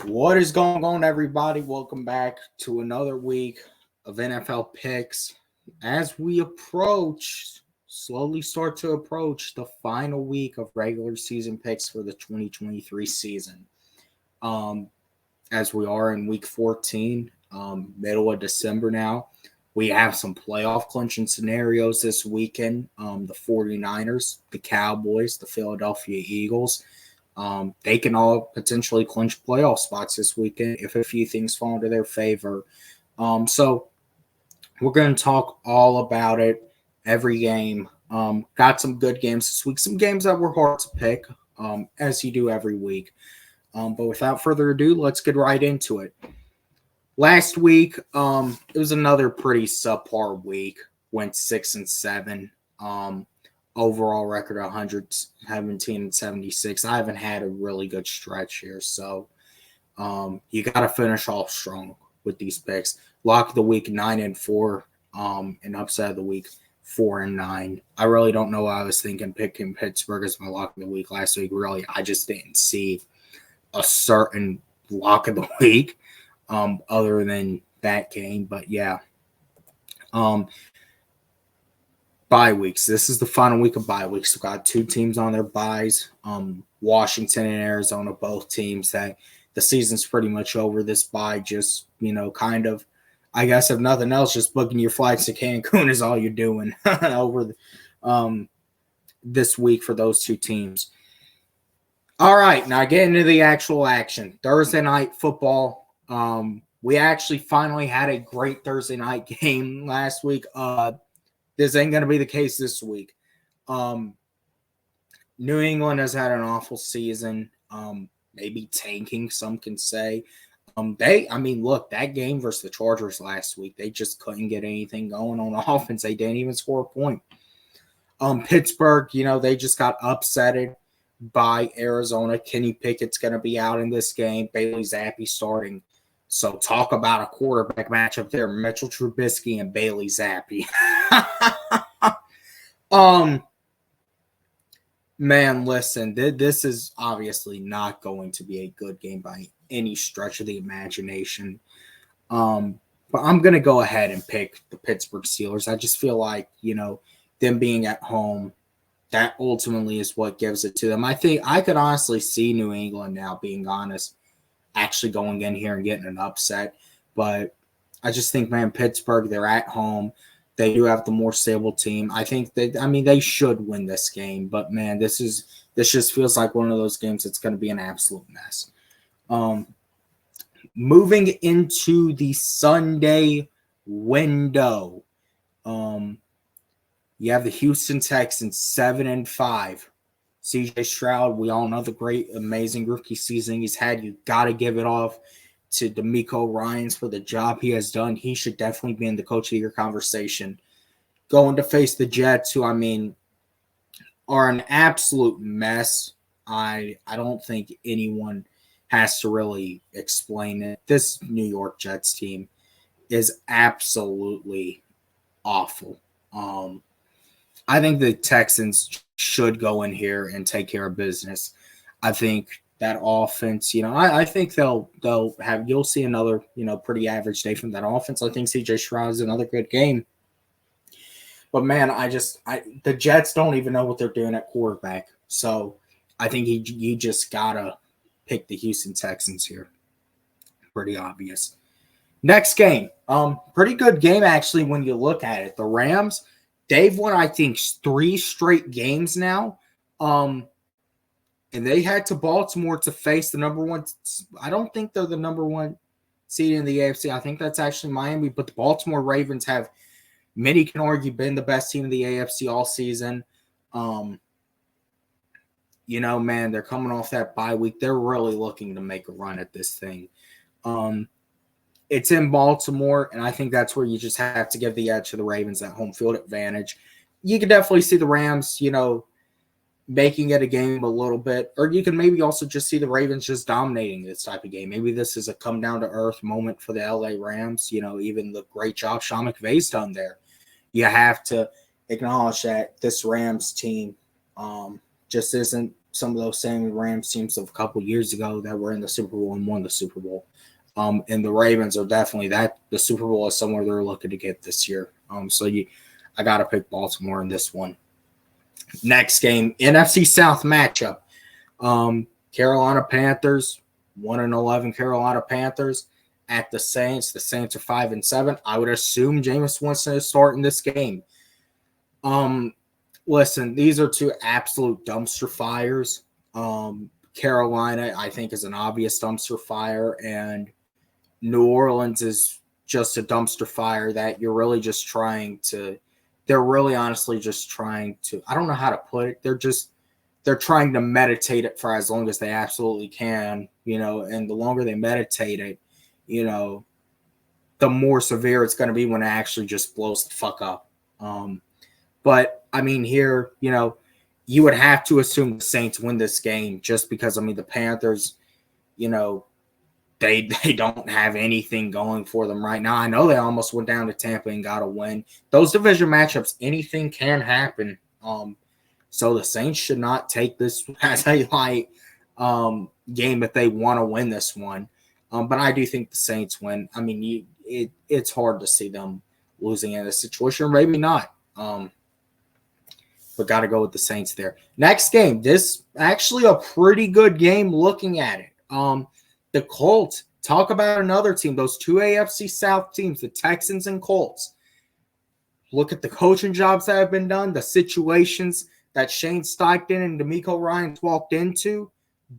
What is going on, everybody? Welcome back to another week of NFL picks. As we slowly start to approach the final week of regular season picks for the 2023 season. Um, as we are in week 14, middle of December now, we have some playoff clinching scenarios this weekend. The 49ers, the Cowboys, the Philadelphia Eagles. They can all potentially clinch playoff spots this weekend if a few things fall into their favor. So we're going to talk all about it, every game. Got some good games this week, some games that were hard to pick, as you do every week. But without further ado, let's get right into it. Last week, it was another pretty subpar week. Went 6-7. Overall record 117-76. I haven't had a really good stretch here, so you got to finish off strong with these picks. Lock of the week 9-4, and upset of the week 4-9. I really don't know why I was thinking picking Pittsburgh as my lock of the week last week. Really, I just didn't see a certain lock of the week other than that game. But yeah. Bye weeks. This is the final week of bye weeks. We've got two teams on their byes. Washington and Arizona, both teams that the season's pretty much over. This bye just, kind of, I guess if nothing else, just booking your flights to Cancun is all you're doing over this week for those two teams. All right, now getting into the actual action. Thursday night football. We actually finally had a great Thursday night game last week. This ain't going to be the case this week. New England has had an awful season, maybe tanking, some can say. Look, that game versus the Chargers last week, they just couldn't get anything going on offense. They didn't even score a point. Pittsburgh, they just got upsetted by Arizona. Kenny Pickett's going to be out in this game. Bailey Zappi starting. So talk about a quarterback matchup there. Mitchell Trubisky and Bailey Zappi. Man, listen, this is obviously not going to be a good game by any stretch of the imagination. But I'm going to go ahead and pick the Pittsburgh Steelers. I just feel like, them being at home, that ultimately is what gives it to them. I think I could honestly see New England now, being honest, actually going in here and getting an upset. But I just think, man, Pittsburgh, they're at home. They do have the more stable team. I think they should win this game. But, man, this just feels like one of those games that's going to be an absolute mess. Moving into the Sunday window, you have the Houston Texans 7-5. CJ Stroud, we all know the great, amazing rookie season he's had. You got to give it off to DeMeco Ryans for the job he has done. He should definitely be in the coach of the year conversation. Going to face the Jets, who, are an absolute mess. I don't think anyone has to really explain it. This New York Jets team is absolutely awful. I think the Texans should go in here and take care of business. I think that offense, I think you'll see another, pretty average day from that offense. I think CJ Stroud is another good game. But, man, the Jets don't even know what they're doing at quarterback. So I think you just got to pick the Houston Texans here. Pretty obvious. Next game. Pretty good game, actually, when you look at it. The Rams, they've won, I think, 3 straight games now. And they head to Baltimore to face the number one. I don't think they're the number one seed in the AFC. I think that's actually Miami. But the Baltimore Ravens have, many can argue, been the best team in the AFC all season. Man, they're coming off that bye week. They're really looking to make a run at this thing. It's in Baltimore, and I think that's where you just have to give the edge to the Ravens, that home field advantage. You can definitely see the Rams, making it a game a little bit, or you can maybe also just see the Ravens just dominating this type of game. Maybe this is a come down to earth moment for the LA Rams. Even the great job Sean McVay's done there. You have to acknowledge that this Rams team just isn't some of those same Rams teams of a couple years ago that were in the Super Bowl and won the Super Bowl. And the Ravens are definitely that. The Super Bowl is somewhere they're looking to get this year. I got to pick Baltimore in this one. Next game, NFC South matchup. Carolina Panthers, 1-11 Carolina Panthers at the Saints. The Saints are 5-7. I would assume Jameis Winston is starting this game. Listen, these are two absolute dumpster fires. Carolina, I think, is an obvious dumpster fire, and New Orleans is just a dumpster fire that you're really just trying to – they're really honestly just trying to – I don't know how to put it. They're trying to meditate it for as long as they absolutely can, and the longer they meditate it, the more severe it's going to be when it actually just blows the fuck up. But, I mean, here, you would have to assume the Saints win this game just because, I mean, the Panthers, they don't have anything going for them right now. I know they almost went down to Tampa and got a win. Those division matchups, anything can happen. So the Saints should not take this as a light game if they want to win this one. But I do think the Saints win. I mean, it's hard to see them losing in this situation, or maybe not. But got to go with the Saints there. Next game, this actually a pretty good game looking at it. The Colts, talk about another team, those two AFC South teams, the Texans and Colts. Look at the coaching jobs that have been done, the situations that Shane Steichen and DeMeco Ryans walked into,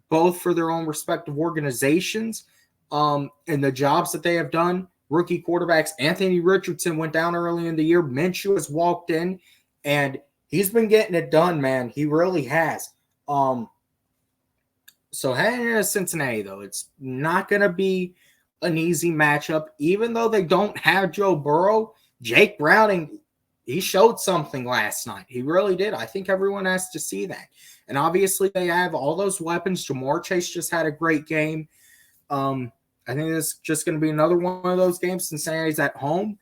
both for their own respective organizations, and the jobs that they have done. Rookie quarterbacks, Anthony Richardson went down early in the year. Minshew has walked in, and he's been getting it done, man. He really has. So heading into Cincinnati, though, it's not going to be an easy matchup. Even though they don't have Joe Burrow, Jake Browning, he showed something last night. He really did. I think everyone has to see that. And obviously they have all those weapons. Jamar Chase just had a great game. I think it's just going to be another one of those games. Cincinnati's at home.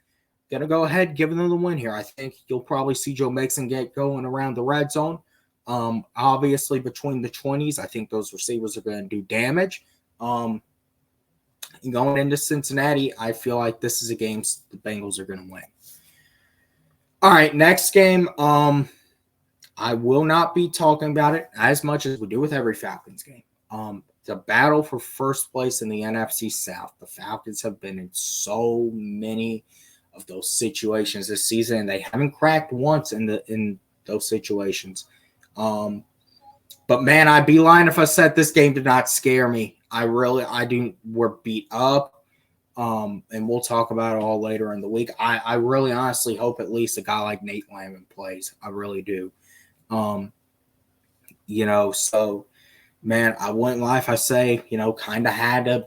Going to go ahead, giving them the win here. I think you'll probably see Joe Mixon get going around the red zone. Obviously, between the 20s, I think those receivers are going to do damage. Going into Cincinnati, I feel like this is a game the Bengals are going to win. All right, next game. I will not be talking about it as much as we do with every Falcons game. The battle for first place in the NFC South. The Falcons have been in so many of those situations this season, and they haven't cracked once in those situations. But man, I'd be lying if I said this game did not scare me. I do. We're beat up. And we'll talk about it all later in the week. I really honestly hope at least a guy like Nate Landman plays. I really do. So man, I wouldn't lie if I say, kind of had a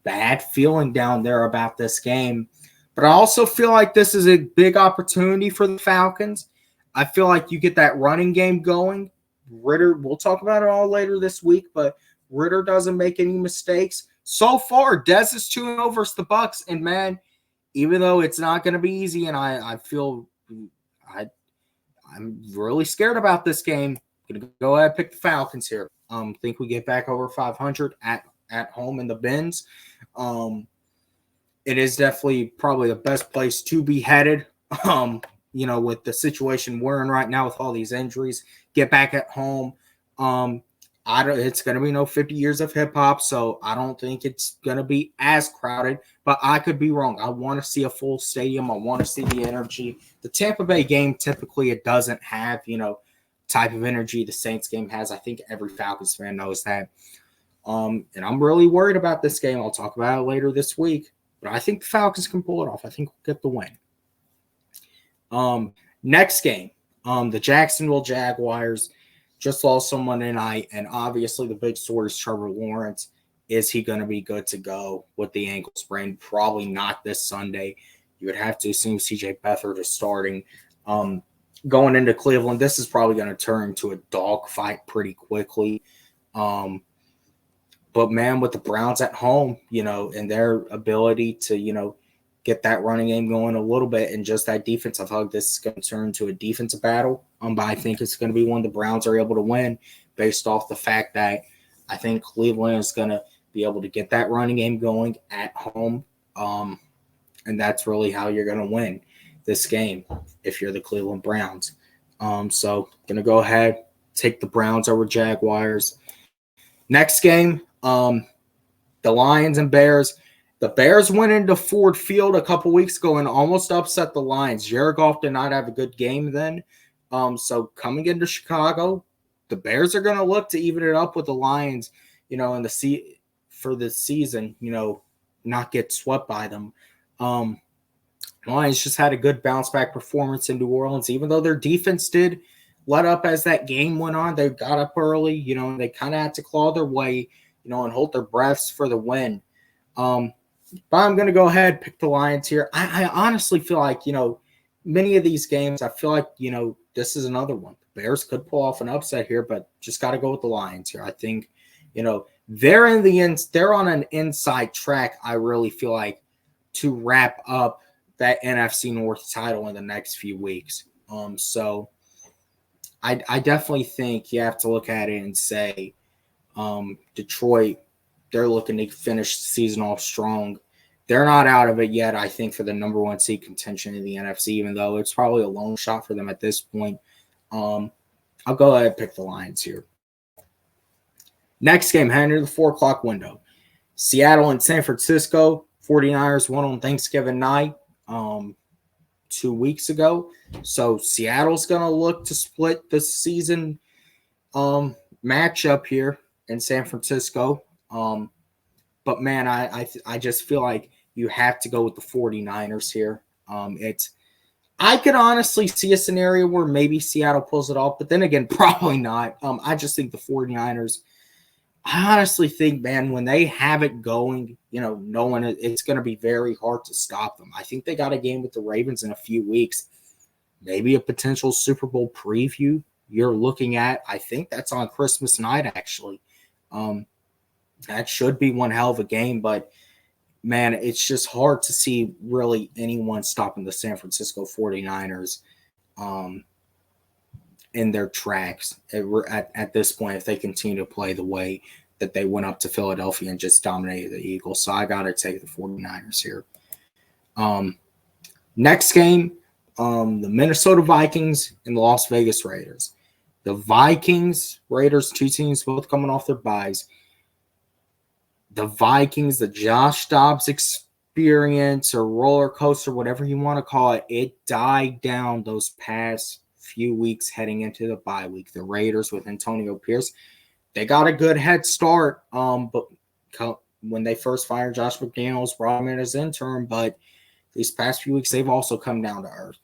bad feeling down there about this game. But I also feel like this is a big opportunity for the Falcons. I feel like you get that running game going. Ritter, we'll talk about it all later this week, but Ritter doesn't make any mistakes. So far, Dez is 2-0 versus the Bucs, and man, even though it's not going to be easy, and I feel I'm really scared about this game. I'm going to go ahead and pick the Falcons here. Think we get back over 500 at home in the Bens. It is definitely probably the best place to be headed. With the situation we're in right now with all these injuries, get back at home. It's going to be no 50 years of hip hop, so I don't think it's going to be as crowded, but I could be wrong. I want to see a full stadium. I want to see the energy. The Tampa Bay game, typically it doesn't have, type of energy the Saints game has. I think every Falcons fan knows that. And I'm really worried about this game. I'll talk about it later this week, but I think the Falcons can pull it off. I think we'll get the win. Next game, the Jacksonville Jaguars just lost on Monday night, and obviously the big story is Trevor Lawrence. Is he going to be good to go with the ankle sprain? Probably not this Sunday. You would have to assume C.J. Beathard is starting. Going into Cleveland, this is probably going to turn into a dogfight pretty quickly. But man, with the Browns at home, and their ability to, get that running game going a little bit, and just that defensive hug, this is going to turn into a defensive battle. But I think it's going to be one the Browns are able to win based off the fact that I think Cleveland is going to be able to get that running game going at home. And that's really how you're going to win this game if you're the Cleveland Browns. So going to go ahead, take the Browns over Jaguars. Next game, the Lions and Bears. The Bears went into Ford Field a couple weeks ago and almost upset the Lions. Jared Goff did not have a good game then. So coming into Chicago, the Bears are going to look to even it up with the Lions, in for this season, not get swept by them. Lions just had a good bounce back performance in New Orleans, even though their defense did let up as that game went on. They got up early, and they kind of had to claw their way, and hold their breaths for the win. But I'm going to go ahead and pick the Lions here. I honestly feel like, many of these games, I feel like, this is another one. The Bears could pull off an upset here, but just got to go with the Lions here. I think, they're on an inside track, I really feel like, to wrap up that NFC North title in the next few weeks. So I definitely think you have to look at it and say Detroit, they're looking to finish the season off strong. They're not out of it yet, I think, for the number one seed contention in the NFC, even though it's probably a long shot for them at this point. I'll go ahead and pick the Lions here. Next game, heading to the 4 o'clock window. Seattle and San Francisco. 49ers won on Thanksgiving night 2 weeks ago. So Seattle's going to look to split the season matchup here in San Francisco. But, man, I just feel like you have to go with the 49ers here. I could honestly see a scenario where maybe Seattle pulls it off, but then again, probably not. I just think the 49ers, I honestly think, man, when they have it going, it's going to be very hard to stop them. I think they got a game with the Ravens in a few weeks, maybe a potential Super Bowl preview you're looking at. I think that's on Christmas night, actually. That should be one hell of a game, but man, it's just hard to see really anyone stopping the San Francisco 49ers in their tracks at this point if they continue to play the way that they went up to Philadelphia and just dominated the Eagles. So I got to take the 49ers here. Next game, the Minnesota Vikings and the Las Vegas Raiders. The Vikings, Raiders, two teams both coming off their byes. The Vikings, the Josh Dobbs experience or roller coaster, whatever you want to call it, it died down those past few weeks heading into the bye week. The Raiders with Antonio Pierce, they got a good head start. But when they first fired Josh McDaniels, brought him in as interim, but these past few weeks they've also come down to earth.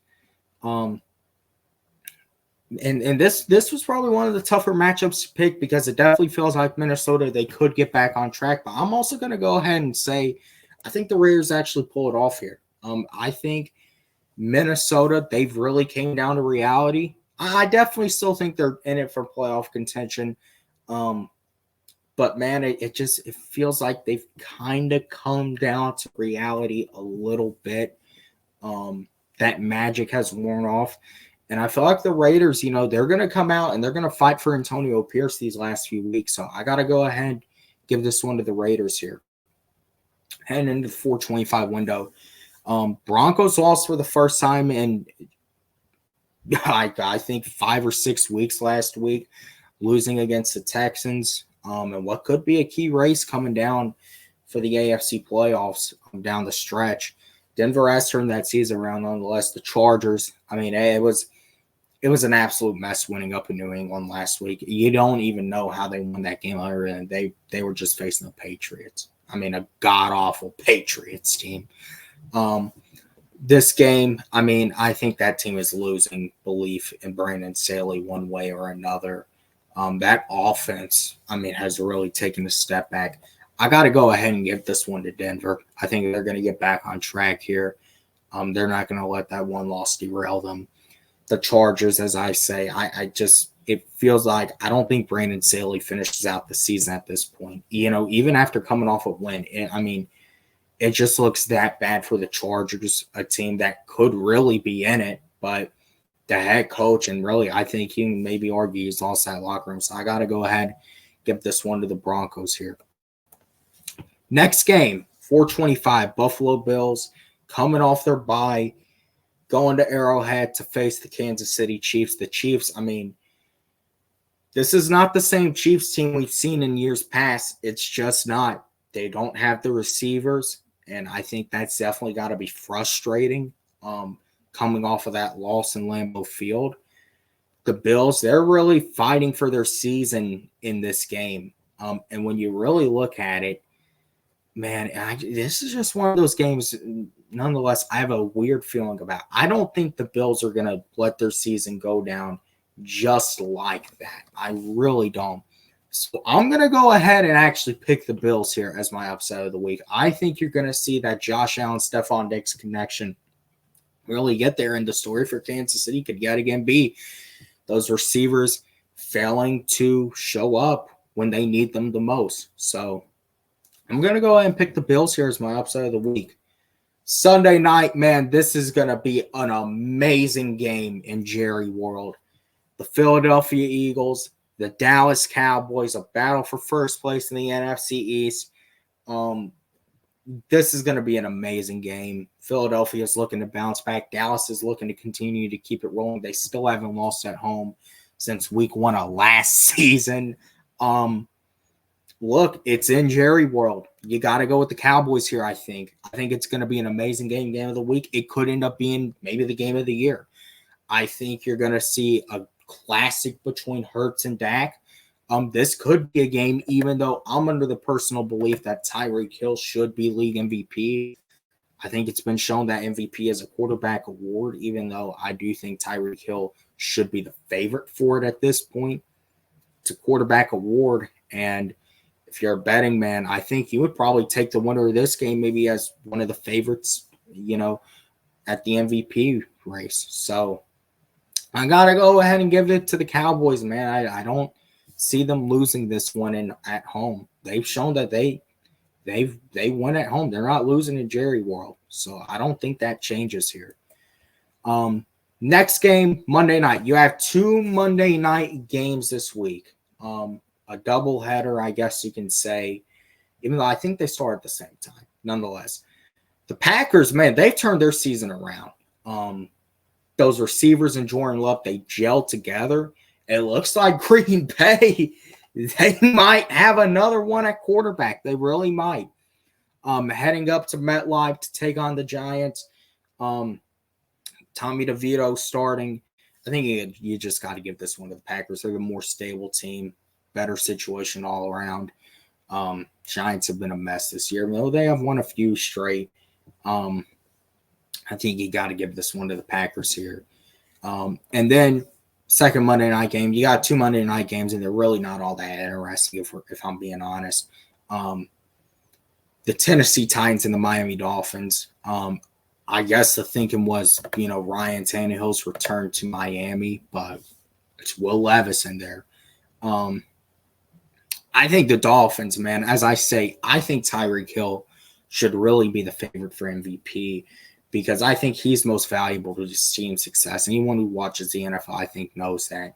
And this was probably one of the tougher matchups to pick because it definitely feels like Minnesota, they could get back on track. But I'm also going to go ahead and say I think the Raiders actually pull it off here. I think Minnesota, they've really came down to reality. I definitely still think they're in it for playoff contention. But, man, it feels like they've kind of come down to reality a little bit. That magic has worn off. And I feel like the Raiders, they're going to come out and they're going to fight for Antonio Pierce these last few weeks. So I got to go ahead and give this one to the Raiders here. Heading into the 425 window. Broncos lost for the first time in, I think, 5 or 6 weeks last week, losing against the Texans. And what could be a key race coming down for the AFC playoffs down the stretch. Denver has turned that season around nonetheless. The Chargers, it was an absolute mess winning up in New England last week. You don't even know how they won that game other than they were just facing the Patriots. A god-awful Patriots team. This game, I think that team is losing belief in Brandon Staley one way or another. That offense, has really taken a step back. I got to go ahead and give this one to Denver. I think they're going to get back on track here. They're not going to let that one loss derail them. The Chargers, as I say, it feels like I don't think Brandon Staley finishes out the season at this point. Even after coming off a win, it just looks that bad for the Chargers, a team that could really be in it. But the head coach, and really, I think he maybe argue he's lost that locker room. So I got to go ahead and give this one to the Broncos here. Next game, 425, Buffalo Bills coming off their bye, going to Arrowhead to face the Kansas City Chiefs. The Chiefs, I mean, this is not the same Chiefs team we've seen in years past. It's just not. They don't have the receivers, and I think that's definitely got to be frustrating coming off of that loss in Lambeau Field. The Bills, they're really fighting for their season in this game. And when you really look at it, man, this is just one of those games, nonetheless, I have a weird feeling about. I don't think the Bills are going to let their season go down just like that. I really don't. So I'm going to go ahead and actually pick the Bills here as my upset of the week. I think you're going to see that Josh Allen, Stephon Diggs connection really get there. And the story for Kansas City could yet again be those receivers failing to show up when they need them the most. So I'm going to go ahead and pick the Bills here as my upset of the week. Sunday night, man, this is going to be an amazing game in Jerry World. The Philadelphia Eagles, the Dallas Cowboys, a battle for first place in the NFC East. This is going to be an amazing game. Philadelphia is looking to bounce back. Dallas is looking to continue to keep it rolling. They still haven't lost at home since week 1 of last season. Look, it's in Jerry World. You got to go with the Cowboys here, I think. I think it's going to be an amazing game of the week. It could end up being maybe the game of the year. I think you're going to see a classic between Hurts and Dak. This could be a game, even though I'm under the personal belief that Tyreek Hill should be league MVP. I think it's been shown that MVP is a quarterback award, even though I do think Tyreek Hill should be the favorite for it at this point. It's a quarterback award, and if you're a betting man, I think you would probably take the winner of this game maybe as one of the favorites, at the MVP race. So I got to go ahead and give it to the Cowboys, man. I don't see them losing this one at home. They've shown that they win at home. They're not losing in Jerry World. So I don't think that changes here. Next game, Monday night. You have 2 Monday night games this week. A doubleheader, I guess you can say, even though I think they start at the same time. Nonetheless, the Packers, man, they've turned their season around. Those receivers and Jordan Love, they gel together. It looks like Green Bay, they might have another one at quarterback. They really might. Heading up to MetLife to take on the Giants. Tommy DeVito starting. I think you just got to give this one to the Packers. They're the more stable team, better situation all around. Giants have been a mess this year. Though they have won a few straight. I think you got to give this one to the Packers here. And then second Monday night game, you got 2 Monday night games, and they're really not all that interesting if I'm being honest. The Tennessee Titans and the Miami Dolphins. I guess the thinking was, Ryan Tannehill's return to Miami, but it's Will Levis in there. I think the Dolphins, man, as I say, I think Tyreek Hill should really be the favorite for MVP because I think he's most valuable to his team's success. Anyone who watches the NFL, I think, knows that.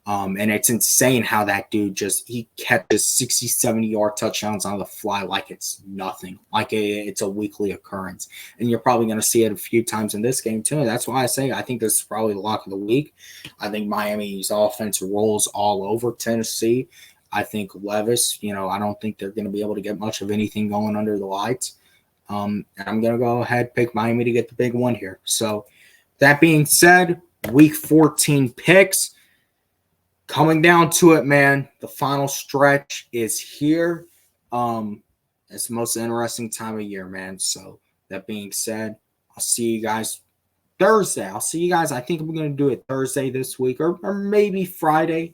And it's insane how that dude he catches 60, 70-yard touchdowns on the fly like it's nothing, like it's a weekly occurrence. And you're probably going to see it a few times in this game, too. That's why I say I think this is probably the lock of the week. I think Miami's offense rolls all over Tennessee. I think Levis, I don't think they're going to be able to get much of anything going under the lights. And I'm going to go ahead and pick Miami to get the big one here. So that being said, week 14 picks. Coming down to it, man, the final stretch is here. It's the most interesting time of year, man. So that being said, I'll see you guys Thursday. I think I'm going to do it Thursday this week or maybe Friday.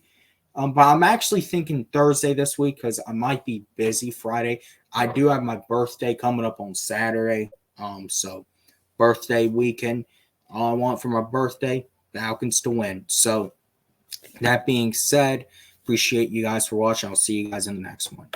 But I'm actually thinking Thursday this week because I might be busy Friday. I do have my birthday coming up on Saturday. So birthday weekend. All I want for my birthday, Falcons to win. So that being said, appreciate you guys for watching. I'll see you guys in the next one.